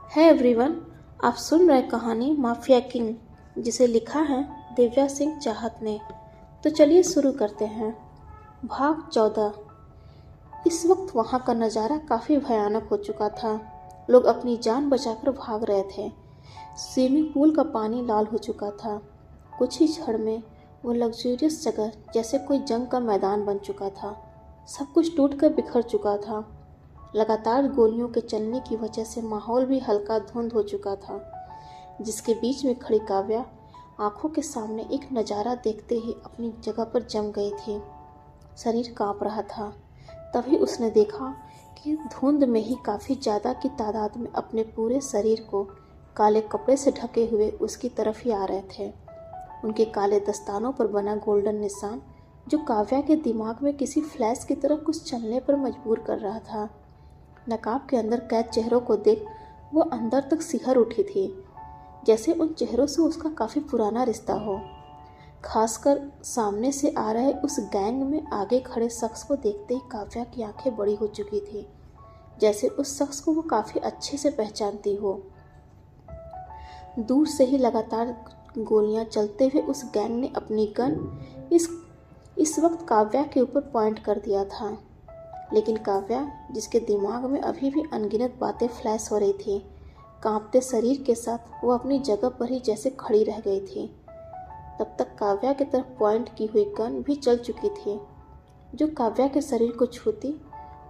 है एवरीवन। आप सुन रहे कहानी माफिया किंग, जिसे लिखा है दिव्या सिंह चाहत ने। तो चलिए शुरू करते हैं। भाग 14। इस वक्त वहाँ का नज़ारा काफ़ी भयानक हो चुका था। लोग अपनी जान बचाकर भाग रहे थे। स्विमिंग पूल का पानी लाल हो चुका था। कुछ ही क्षण में वो लग्जूरियस जगह जैसे कोई जंग का मैदान बन चुका था। सब कुछ टूटकर बिखर चुका था। लगातार गोलियों के चलने की वजह से माहौल भी हल्का धुंध हो चुका था, जिसके बीच में खड़ी काव्या आंखों के सामने एक नज़ारा देखते ही अपनी जगह पर जम गई थी। शरीर कांप रहा था। तभी उसने देखा कि धुंध में ही काफ़ी ज़्यादा की तादाद में अपने पूरे शरीर को काले कपड़े से ढके हुए उसकी तरफ ही आ रहे थे। उनके काले दस्तानों पर बना गोल्डन निशान, जो काव्या के दिमाग में किसी फ्लैश की तरह कुछ चलने पर मजबूर कर रहा था। नकाब के अंदर कैद चेहरों को देख वो अंदर तक सिहर उठी थी, जैसे उन चेहरों से उसका काफ़ी पुराना रिश्ता हो। खासकर सामने से आ रहे उस गैंग में आगे खड़े शख्स को देखते ही काव्या की आंखें बड़ी हो चुकी थी, जैसे उस शख्स को वो काफ़ी अच्छे से पहचानती हो। दूर से ही लगातार गोलियां चलते हुए उस गैंग ने अपनी गन इस वक्त काव्या के ऊपर पॉइंट कर दिया था। लेकिन काव्या, जिसके दिमाग में अभी भी अनगिनत बातें फ्लैश हो रही थी, कांपते शरीर के साथ वो अपनी जगह पर ही जैसे खड़ी रह गई थी। तब तक काव्या की तरफ पॉइंट की हुई गन भी चल चुकी थी। जो काव्या के शरीर को छूती,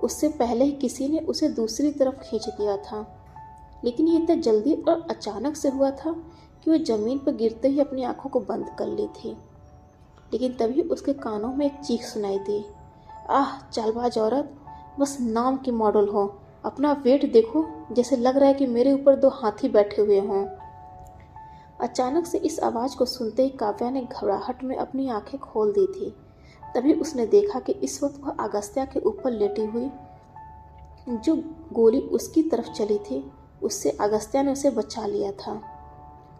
उससे पहले ही किसी ने उसे दूसरी तरफ खींच दिया था। लेकिन ये इतना जल्दी और अचानक से हुआ था कि वो ज़मीन पर गिरते ही अपनी आंखों को बंद कर ली थी। लेकिन तभी उसके कानों में एक चीख सुनाई दी। आह चालबाज औरत, बस नाम की मॉडल हो। अपना वेट देखो, जैसे लग रहा है कि मेरे ऊपर दो हाथी बैठे हुए हों। अचानक से इस आवाज़ को सुनते ही काव्या ने घबराहट में अपनी आंखें खोल दी थी। तभी उसने देखा कि इस वक्त वह अगस्त्या के ऊपर लेटी हुई, जो गोली उसकी तरफ चली थी, उससे अगस्त्या ने उसे बचा लिया था।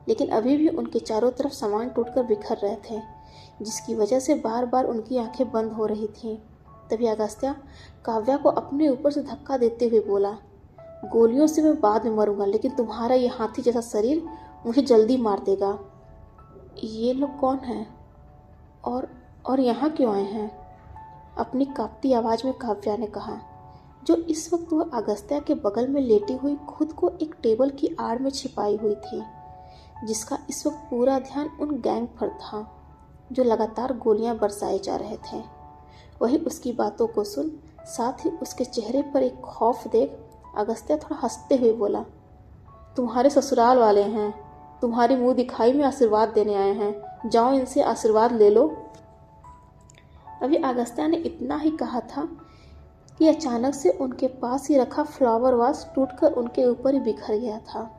लेकिन अभी भी उनके चारों तरफ सामान टूटकर बिखर रहे थे, जिसकी वजह से बार बार उनकी आंखें बंद हो रही थीं। तभी अगस्त्या काव्या को अपने ऊपर से धक्का देते हुए बोला, गोलियों से मैं बाद में मरूंगा, लेकिन तुम्हारा ये हाथी जैसा शरीर मुझे जल्दी मार देगा। ये लोग कौन हैं और यहाँ क्यों आए हैं? अपनी कांपती आवाज़ में काव्या ने कहा, जो इस वक्त वह अगस्त्या के बगल में लेटी हुई खुद को एक टेबल की आड़ में छिपाई हुई थी, जिसका इस वक्त पूरा ध्यान उन गैंग पर था जो लगातार गोलियां बरसाए जा रहे थे। वही उसकी बातों को सुन, साथ ही उसके चेहरे पर एक खौफ देख अगस्त्या थोड़ा हंसते हुए बोला, तुम्हारे ससुराल वाले हैं, तुम्हारी मुंह दिखाई में आशीर्वाद देने आए हैं, जाओ इनसे आशीर्वाद ले लो। अभी अगस्त्या ने इतना ही कहा था कि अचानक से उनके पास ही रखा फ्लावर वास टूटकर उनके ऊपर ही बिखर गया था,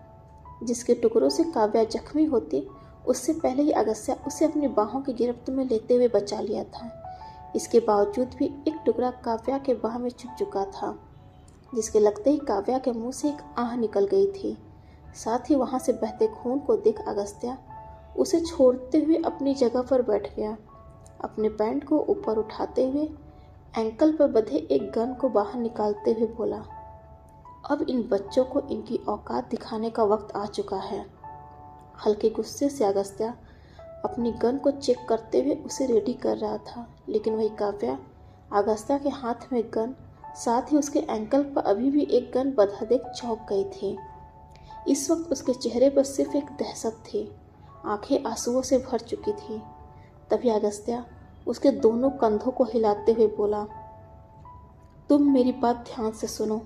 जिसके टुकड़ों से काव्या जख्मी होती उससे पहले ही अगस्त्या उसे अपनी बाहों की गिरफ्त में लेते हुए बचा लिया था। इसके बावजूद भी एक टुकड़ा काव्या के बाह में चुभ चुका था, जिसके लगते ही काव्या के मुंह से एक आह निकल गई थी। साथ ही वहां से बहते खून को देख अगस्त्या उसे छोड़ते हुए अपनी जगह पर बैठ गया। अपने पैंट को ऊपर उठाते हुए एंकल पर बंधे एक गन को बाहर निकालते हुए बोला, अब इन बच्चों को इनकी औकात दिखाने का वक्त आ चुका है। हल्के गुस्से से अगस्त्या अपनी गन को चेक करते हुए उसे रेडी कर रहा था, लेकिन वही काव्या अगस्त्या के हाथ में गन, साथ ही उसके एंकल पर अभी भी एक गन बंधा देख चौंक गई थी। इस वक्त उसके चेहरे पर सिर्फ एक दहशत थी, आंखें आंसुओं से भर चुकी थी। तभी अगस्त्या उसके दोनों कंधों को हिलाते हुए बोला, तुम मेरी बात ध्यान से सुनो।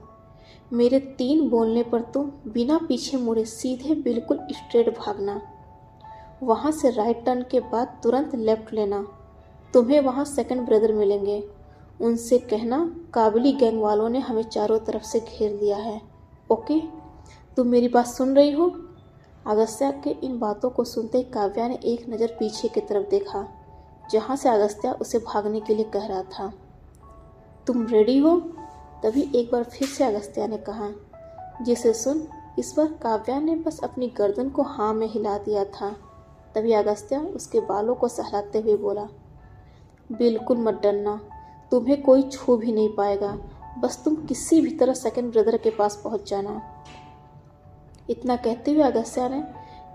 मेरे 3 बोलने पर तुम बिना पीछे मुड़े सीधे बिल्कुल स्ट्रेट भागना। वहाँ से राइट टर्न के बाद तुरंत लेफ्ट लेना। तुम्हें वहाँ सेकंड ब्रदर मिलेंगे। उनसे कहना काबुली गैंग वालों ने हमें चारों तरफ से घेर लिया है। ओके, तुम मेरी बात सुन रही हो? अगस्त्या के इन बातों को सुनते ही काव्या ने एक नज़र पीछे की तरफ देखा, जहाँ से अगस्त्या उसे भागने के लिए कह रहा था। तुम रेडी हो? तभी एक बार फिर से अगस्त्या ने कहा, जिसे सुन इस बार काव्या ने बस अपनी गर्दन को हाँ में हिला दिया था। तभी अगस्त्या उसके बालों को सहलाते हुए बोला, बिल्कुल मत डरना, तुम्हें कोई छू भी नहीं पाएगा, बस तुम किसी भी तरह सेकंड ब्रदर के पास पहुंच जाना। इतना कहते हुए अगस्त्या ने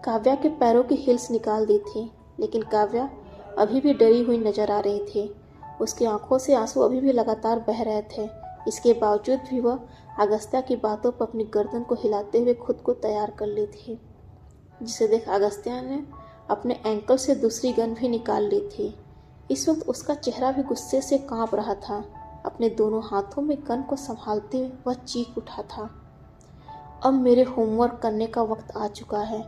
काव्या के पैरों की हील्स निकाल दी थी, लेकिन काव्या अभी भी डरी हुई नजर आ रही थी। उसकी आंखों से आंसू अभी भी लगातार बह रहे थे। इसके बावजूद भी वह अगस्त्या की बातों पर अपनी गर्दन को हिलाते हुए खुद को तैयार कर ली थी, जिसे देख अगस्त्या ने अपने एंकल से दूसरी गन भी निकाल ली थी। इस वक्त उसका चेहरा भी गुस्से से कांप रहा था। अपने दोनों हाथों में गन को संभालते हुए वह चीख उठा था, अब मेरे होमवर्क करने का वक्त आ चुका है।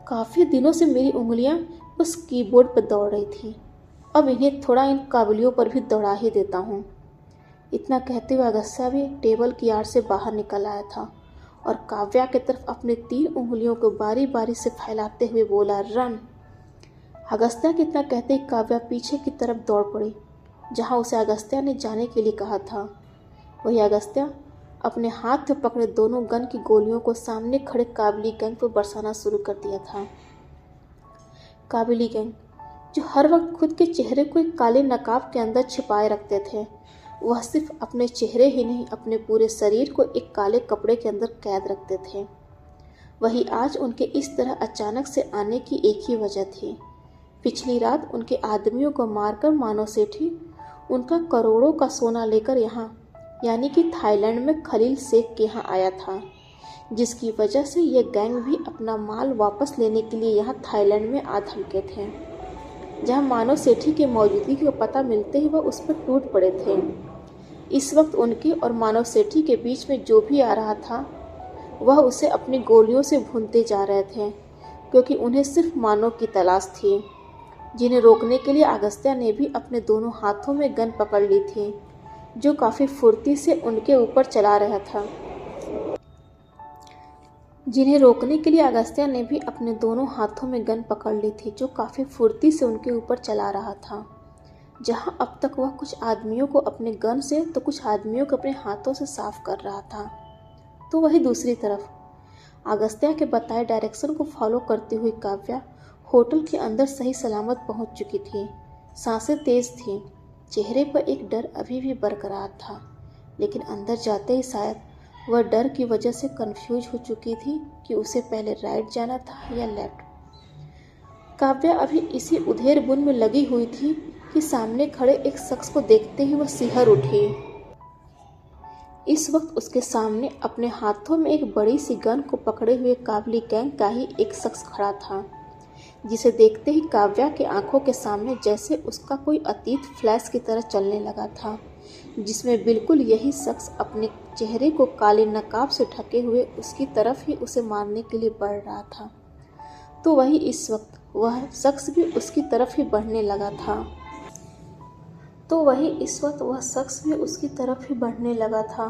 काफ़ी दिनों से मेरी उंगलियां बस कीबोर्ड पर दौड़ रही थी, अब इन्हें थोड़ा इन काबुलियों पर भी दौड़ा ही देता हूँ। इतना कहते हुए अगस्त्या भी टेबल की आड़ से बाहर निकल आया था और काव्या की तरफ अपनी 3 उंगलियों को बारी बारी से फैलाते हुए बोला, रन। अगस्त्या की इतना कहते ही काव्या पीछे की तरफ दौड़ पड़ी, जहाँ उसे अगस्त्या ने जाने के लिए कहा था। वही अगस्त्या अपने हाथ में पकड़े दोनों गन की गोलियों को सामने खड़े काबिली गैंग पर बरसाना शुरू कर दिया था। काबिली गैंग, जो हर वक्त खुद के चेहरे को एक काले नकाब के अंदर छिपाए रखते थे, वह सिर्फ अपने चेहरे ही नहीं अपने पूरे शरीर को एक काले कपड़े के अंदर कैद रखते थे। वही आज उनके इस तरह अचानक से आने की एक ही वजह थी। पिछली रात उनके आदमियों को मारकर मानव सेठी उनका करोड़ों का सोना लेकर यहाँ यानी कि थाईलैंड में खलील शेख के यहाँ आया था, जिसकी वजह से ये गैंग भी अपना माल वापस लेने के लिए यहाँ थाईलैंड में आ धमके थे। जहाँ मानव सेठी की मौजूदगी का पता मिलते ही वह उस पर टूट पड़े थे। इस वक्त उनके और मानव सेठी के बीच में जो भी आ रहा था, वह उसे अपनी गोलियों से भूनते जा रहे थे, क्योंकि उन्हें सिर्फ मानव की तलाश थी, जिन्हें रोकने के लिए अगस्त्या ने भी अपने दोनों हाथों में गन पकड़ ली थी, जो काफ़ी फुर्ती से उनके ऊपर चला रहा था। जिन्हें रोकने के लिए अगस्त्या ने भी अपने दोनों हाथों में गन पकड़ ली थी, जो काफ़ी फुर्ती से उनके ऊपर चला रहा था। जहां अब तक वह कुछ आदमियों को अपने गन से तो कुछ आदमियों को अपने हाथों से साफ कर रहा था, तो वही दूसरी तरफ अगस्त्या के बताए डायरेक्शन को फॉलो करती हुई काव्या होटल के अंदर सही सलामत पहुंच चुकी थी। सांसें तेज थीं, चेहरे पर एक डर अभी भी बरकरार था, लेकिन अंदर जाते ही शायद वह डर की वजह से कंफ्यूज हो चुकी थी कि उसे पहले राइट जाना था या लेफ्ट। काव्या अभी इसी उधेड़ बुन में लगी हुई थी कि सामने खड़े एक शख्स को देखते ही वह सिहर उठी। इस वक्त उसके सामने अपने हाथों में एक बड़ी सी गन को पकड़े हुए काबली गैंग का ही एक शख्स खड़ा था, जिसे देखते ही काव्या के आंखों के सामने जैसे उसका कोई अतीत फ्लैश की तरह चलने लगा था, जिसमें बिल्कुल यही शख्स अपने चेहरे को काले नकाब से ढके हुए उसकी तरफ ही उसे मारने के लिए बढ़ रहा था। तो वही इस वक्त वह शख्स भी उसकी तरफ ही बढ़ने लगा था।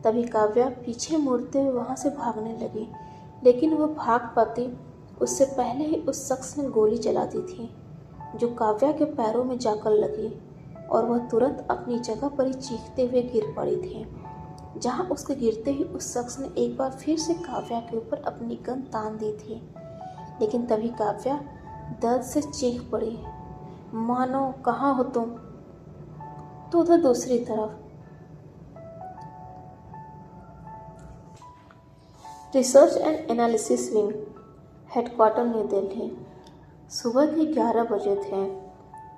तभी काव्या पीछे मुड़ते हुए वहां से भागने लगी, लेकिन वह भाग पाती उससे पहले ही उस शख्स ने गोली चला दी थी, जो काव्या के पैरों में जाकर लगी और वह तुरंत अपनी जगह पर ही चीखते हुए गिर पड़ी थी। जहां उसके गिरते ही उस शख्स ने एक बार फिर से काव्या के ऊपर अपनी गन तान दी थी, लेकिन तभी काव्या दर्द से चीख पड़ी, मानो कहाँ हो तुम। तो उधर दूसरी तरफ research and analysis wing, headquarter new Delhi. सुबह के 11 बजे थे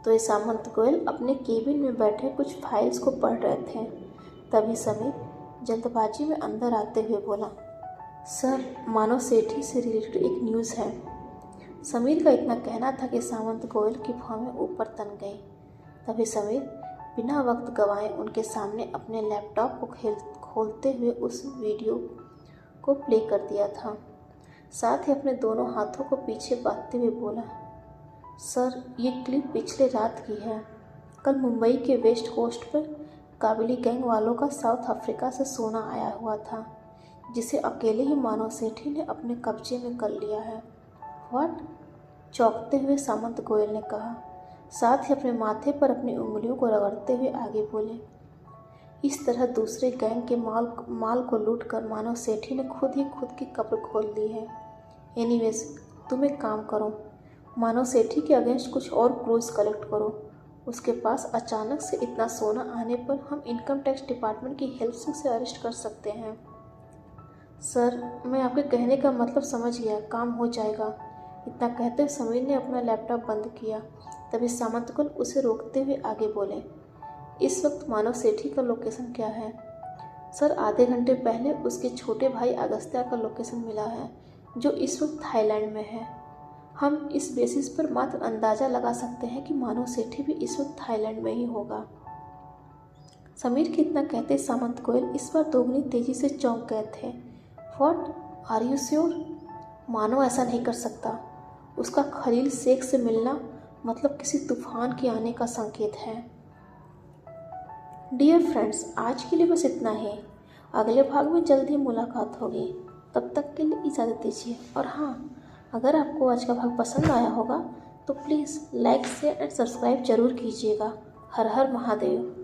तो सामंत गोयल अपने केबिन में बैठे कुछ फाइल्स को पढ़ रहे थे। तभी समीर जल्दबाजी में अंदर आते हुए बोला, सर, मानव सेठी से रिलेटेड एक न्यूज़ है। समीर का इतना कहना था कि सामंत गोयल की भौहें ऊपर तन गई। तभी समीर बिना वक्त गंवाए उनके सामने अपने लैपटॉप को खोलते हुए उस वीडियो को प्ले कर दिया था। साथ ही अपने दोनों हाथों को पीछे बांधते हुए बोला, सर, ये क्लिप पिछले रात की है। कल मुंबई के वेस्ट कोस्ट पर काबिली गैंग वालों का साउथ अफ्रीका से सोना आया हुआ था, जिसे अकेले ही मानव सेठी ने अपने कब्जे में कर लिया है। व्हाट? चौंकते हुए सामंत गोयल ने कहा, साथ ही अपने माथे पर अपनी उंगलियों को रगड़ते हुए आगे बोले, इस तरह दूसरे गैंग के माल को लूट कर मानव सेठी ने खुद की कब्र खोल दी है। एनीवेज, तुम एक काम करो, मानव सेठी के अगेंस्ट कुछ और क्लूज कलेक्ट करो। उसके पास अचानक से इतना सोना आने पर हम इनकम टैक्स डिपार्टमेंट की हेल्प से उसे अरेस्ट कर सकते हैं। सर, मैं आपके कहने का मतलब समझ गया, काम हो जाएगा। इतना कहते हुए समीर ने अपना लैपटॉप बंद किया। तभी सामंतकुल उसे रोकते हुए आगे बोले, इस वक्त मानव सेठी का लोकेशन क्या है? सर, आधे घंटे पहले उसके छोटे भाई अगस्त्या का लोकेशन मिला है, जो इस वक्त थाईलैंड में है। हम इस बेसिस पर मात्र अंदाज़ा लगा सकते हैं कि मानव सेठी भी इस वक्त थाईलैंड में ही होगा। समीर के इतना कहते सामंत गोयल इस बार दोगुनी तेजी से चौंक गए थे। What, are you sure? मानो ऐसा नहीं कर सकता। उसका खलील शेख से मिलना मतलब किसी तूफान के आने का संकेत है। डियर फ्रेंड्स, आज के लिए बस इतना ही। अगले भाग में जल्द ही मुलाकात होगी। तब तक के लिए इजाज़त दीजिए। और हाँ, अगर आपको आज का भाग पसंद आया होगा तो please like share and subscribe जरूर कीजिएगा। हर हर महादेव।